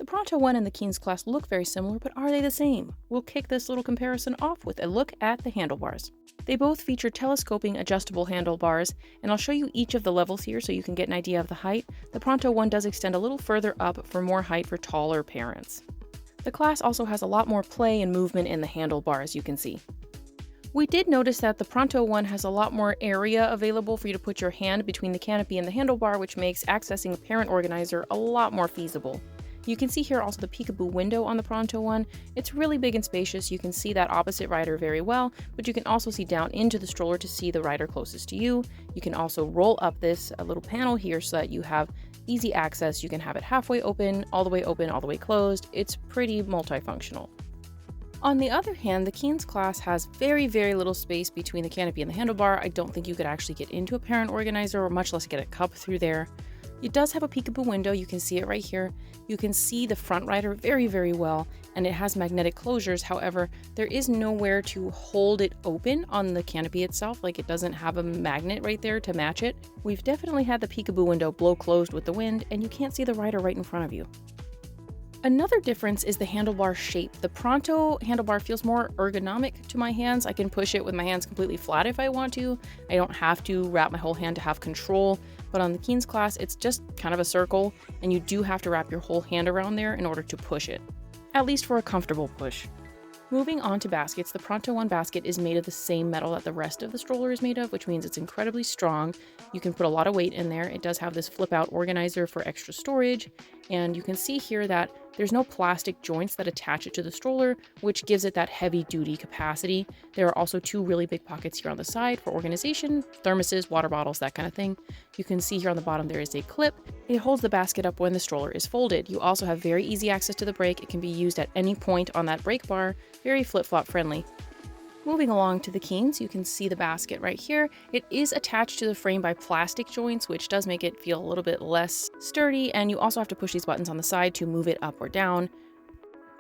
Pronto one and the Keenz class look very similar, but are they the same? We'll kick this little comparison off with a look at the handlebars. They both feature telescoping adjustable handlebars, and I'll show you each of the levels here so you can get an idea of the height. The Pronto one does extend a little further up for more height for taller parents. The class also has a lot more play and movement in the handlebar, as you can see. We did notice that the Pronto one has a lot more area available for you to put your hand between the canopy and the handlebar, which makes accessing a parent organizer a lot more feasible. You can see here also the peekaboo window on the Pronto one. It's really big and spacious. You can see that opposite rider very well, but you can also see down into the stroller to see the rider closest to you. You can also roll up this little panel here so that you have easy access. You can have it halfway open, all the way closed. It's pretty multifunctional. On the other hand, the Keenz class has very, very little space between the canopy and the handlebar. I don't think you could actually get into a parent organizer, or much less get a cup through there. It does have a peekaboo window. You can see it right here. You can see the front rider very, very well, and it has magnetic closures. However, there is nowhere to hold it open on the canopy itself. Like, it doesn't have a magnet right there to match it. We've definitely had the peekaboo window blow closed with the wind, and you can't see the rider right in front of you. Another difference is the handlebar shape. The Pronto handlebar feels more ergonomic to my hands. I can push it with my hands completely flat if I want to. I don't have to wrap my whole hand to have control. But on the Keenz class, it's just kind of a circle, and you do have to wrap your whole hand around there in order to push it, at least for a comfortable push. Moving on to baskets, the Pronto one basket is made of the same metal that the rest of the stroller is made of, which means it's incredibly strong. You can put a lot of weight in there. It does have this flip out organizer for extra storage, and you can see here that there's no plastic joints that attach it to the stroller, which gives it that heavy duty capacity. There are also two really big pockets here on the side for organization, thermoses, water bottles, that kind of thing. You can see here on the bottom there is a clip. It holds the basket up when the stroller is folded. You also have very easy access to the brake. It can be used at any point on that brake bar, very flip-flop friendly. Moving along to the Keenz, you can see the basket right here. It is attached to the frame by plastic joints, which does make it feel a little bit less sturdy, and you also have to push these buttons on the side to move it up or down.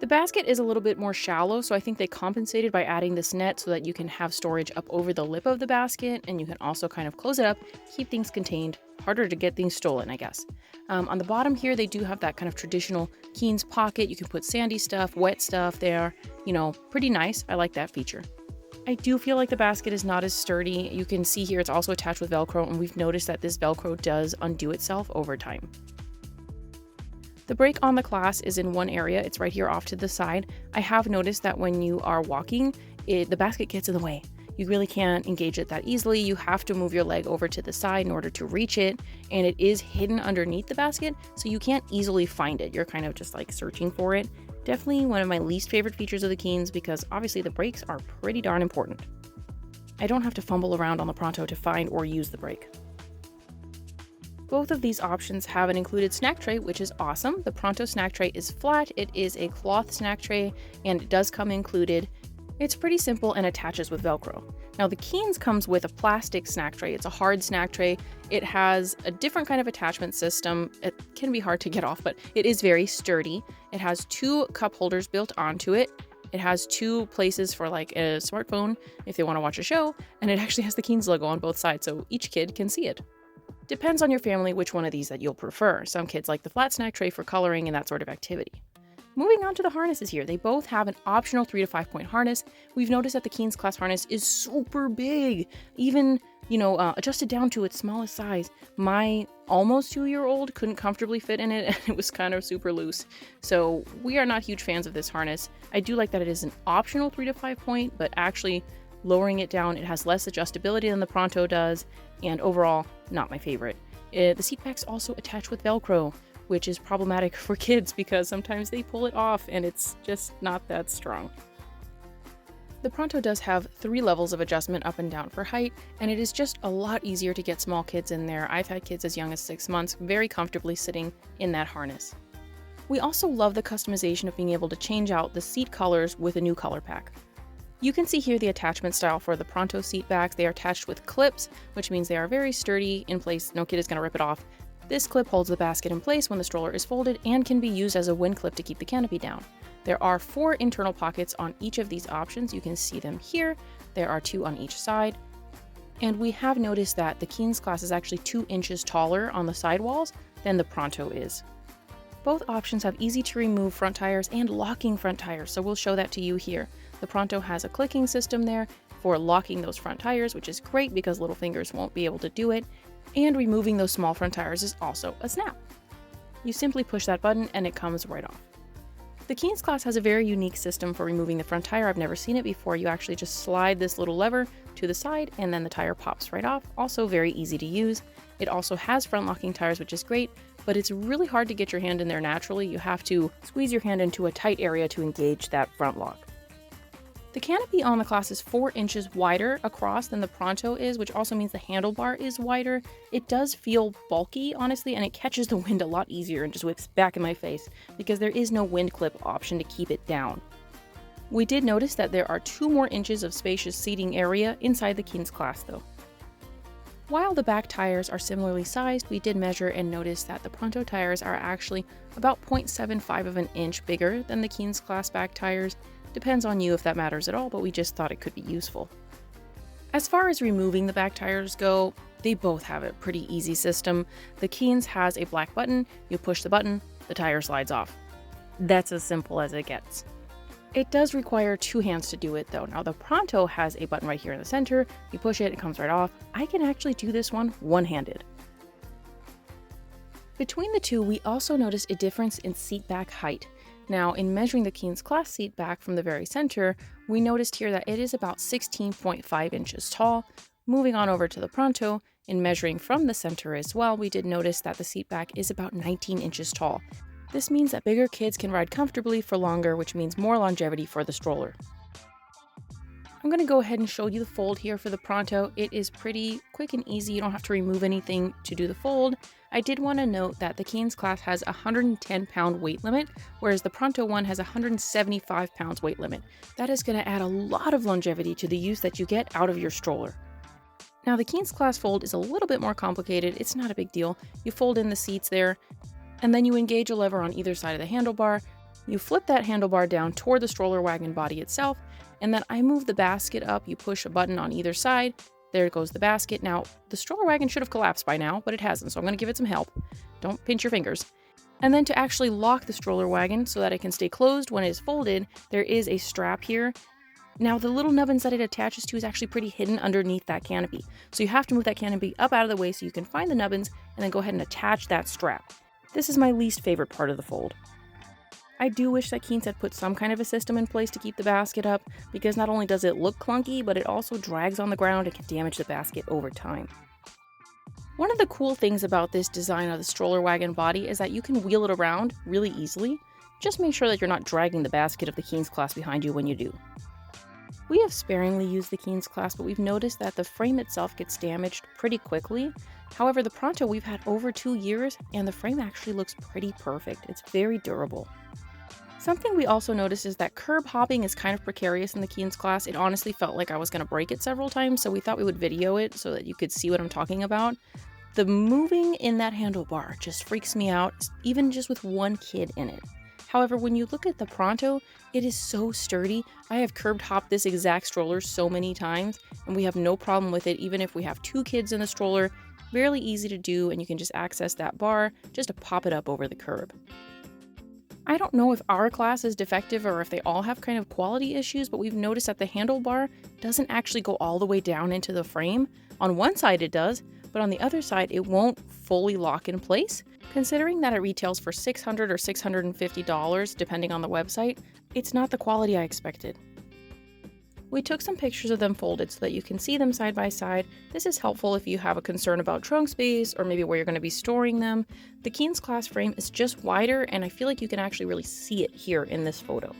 The basket is a little bit more shallow, so I think they compensated by adding this net so that you can have storage up over the lip of the basket, and you can also kind of close it up, keep things contained. Harder to get things stolen, I guess. On the bottom here, they do have that kind of traditional Keenz pocket. You can put sandy stuff, wet stuff there. You know, pretty nice. I like that feature. I do feel like the basket is not as sturdy. You can see here it's also attached with Velcro, and we've noticed that this Velcro does undo itself over time. The brake on the class is in one area. It's right here off to the side. I have noticed that when you are walking, the basket gets in the way. You really can't engage it that easily. You have to move your leg over to the side in order to reach it, and it is hidden underneath the basket, so you can't easily find it. You're kind of just like searching for it. Definitely one of my least favorite features of the Keenz, because obviously the brakes are pretty darn important. I don't have to fumble around on the Pronto to find or use the brake. Both of these options have an included snack tray, which is awesome. The Pronto snack tray is flat. It is a cloth snack tray, and it does come included. It's pretty simple and attaches with Velcro. Now the Keenz comes with a plastic snack tray. It's a hard snack tray. It has a different kind of attachment system. It can be hard to get off, but it is very sturdy. It has two cup holders built onto it. It has two places for like a smartphone if they want to watch a show, and it actually has the Keenz logo on both sides, so each kid can see it. Depends on your family which one of these that you'll prefer. Some kids like the flat snack tray for coloring and that sort of activity. Moving on to the harnesses here, they both have an optional 3 to 5 point harness. We've noticed that the Keenz class harness is super big, even, adjusted down to its smallest size. My almost 2-year-old couldn't comfortably fit in it, and it was kind of super loose. So we are not huge fans of this harness. I do like that it is an optional 3 to 5 point, but actually lowering it down, it has less adjustability than the Pronto does, and overall, not my favorite. The seat backs also attach with Velcro, which is problematic for kids because sometimes they pull it off and it's just not that strong. The Pronto does have 3 levels of adjustment up and down for height, and it is just a lot easier to get small kids in there. I've had kids as young as 6 months very comfortably sitting in that harness. We also love the customization of being able to change out the seat colors with a new color pack. You can see here the attachment style for the Pronto seat backs. They are attached with clips, which means they are very sturdy in place. No kid is going to rip it off. This clip holds the basket in place when the stroller is folded and can be used as a wind clip to keep the canopy down. There are 4 internal pockets on each of these options. You can see them here. There are 2 on each side. And we have noticed that the Keenz class is actually 2 inches taller on the sidewalls than the Pronto is. Both options have easy to remove front tires and locking front tires, so we'll show that to you here. The Pronto has a clicking system there for locking those front tires, which is great because little fingers won't be able to do it, and removing those small front tires is also a snap. You simply push that button and it comes right off. The Keenz class has a very unique system for removing the front tire. I've never seen it before. You actually just slide this little lever to the side and then the tire pops right off. Also very easy to use. It also has front locking tires, which is great, but it's really hard to get your hand in there naturally. You have to squeeze your hand into a tight area to engage that front lock. The canopy on the class is 4 inches wider across than the Pronto is, which also means the handlebar is wider. It does feel bulky, honestly, and it catches the wind a lot easier and just whips back in my face because there is no wind clip option to keep it down. We did notice that there are 2 more inches of spacious seating area inside the Keenz class though. While the back tires are similarly sized, we did measure and notice that the Pronto tires are actually about 0.75 of an inch bigger than the Keenz class back tires. Depends on you if that matters at all, but we just thought it could be useful. As far as removing the back tires go, they both have a pretty easy system. The Keenz has a black button, you push the button, the tire slides off. That's as simple as it gets. It does require 2 hands to do it though. Now the Pronto has a button right here in the center, you push it, it comes right off. I can actually do this one one-handed. Between the two, we also noticed a difference in seat back height. Now, in measuring the Keenz class seat back from the very center, we noticed here that it is about 16.5 inches tall. Moving on over to the Pronto, in measuring from the center as well, we did notice that the seat back is about 19 inches tall. This means that bigger kids can ride comfortably for longer, which means more longevity for the stroller. I'm going to go ahead and show you the fold here for the Pronto. It is pretty quick and easy. You don't have to remove anything to do the fold. I did want to note that the Keenz class has a 110-pound weight limit, whereas the Pronto one has a 175 pounds weight limit. That is going to add a lot of longevity to the use that you get out of your stroller. Now the Keenz class fold is a little bit more complicated. It's not a big deal. You fold in the seats there, and then you engage a lever on either side of the handlebar. You flip that handlebar down toward the stroller wagon body itself, and then I move the basket up. You push a button on either side. There goes the basket. Now, the stroller wagon should have collapsed by now, but it hasn't, so I'm going to give it some help. Don't pinch your fingers. And then to actually lock the stroller wagon so that it can stay closed when it is folded, there is a strap here. Now, the little nubbins that it attaches to is actually pretty hidden underneath that canopy. So you have to move that canopy up out of the way so you can find the nubbins and then go ahead and attach that strap. This is my least favorite part of the fold. I do wish that Keenz had put some kind of a system in place to keep the basket up, because not only does it look clunky, but it also drags on the ground and can damage the basket over time. One of the cool things about this design of the stroller wagon body is that you can wheel it around really easily. Just make sure that you're not dragging the basket of the Keenz class behind you when you do. We have sparingly used the Keenz class, but we've noticed that the frame itself gets damaged pretty quickly. However, the Pronto we've had over 2 years, and the frame actually looks pretty perfect. It's very durable. Something we also noticed is that curb hopping is kind of precarious in the Keenz class. It honestly felt like I was going to break it several times, so we thought we would video it so that you could see what I'm talking about. The moving in that handlebar just freaks me out, even just with one kid in it. However, when you look at the Pronto, it is so sturdy. I have curb hopped this exact stroller so many times, and we have no problem with it, even if we have 2 kids in the stroller. Fairly easy to do, and you can just access that bar just to pop it up over the curb. I don't know if our class is defective or if they all have kind of quality issues, but we've noticed that the handlebar doesn't actually go all the way down into the frame. On one side it does, but on the other side it won't fully lock in place. Considering that it retails for $600 or $650 depending on the website, it's not the quality I expected. We took some pictures of them folded so that you can see them side by side. This is helpful if you have a concern about trunk space or maybe where you're going to be storing them. The Keenz class frame is just wider, and I feel like you can actually really see it here in this photo.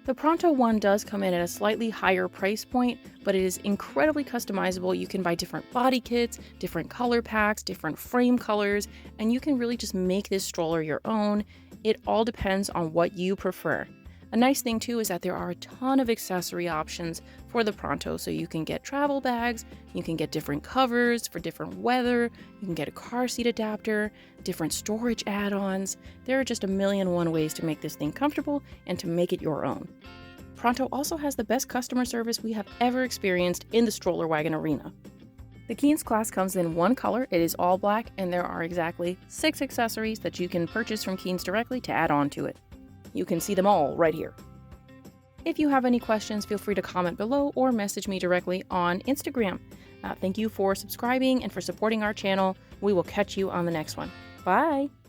The Pronto one does come in at a slightly higher price point, but it is incredibly customizable. You can buy different body kits, different color packs, different frame colors, and you can really just make this stroller your own. It all depends on what you prefer. A nice thing too is that there are a ton of accessory options for the Pronto, so you can get travel bags, you can get different covers for different weather, you can get a car seat adapter, different storage add-ons. There are just a million and one ways to make this thing comfortable and to make it your own. Pronto also has the best customer service we have ever experienced in the stroller wagon arena. The Keenz class comes in one color, it is all black, and there are exactly 6 accessories that you can purchase from Keenz directly to add on to it. You can see them all right here. If you have any questions, feel free to comment below or message me directly on Instagram. Thank you for subscribing and for supporting our channel. We will catch you on the next one. Bye!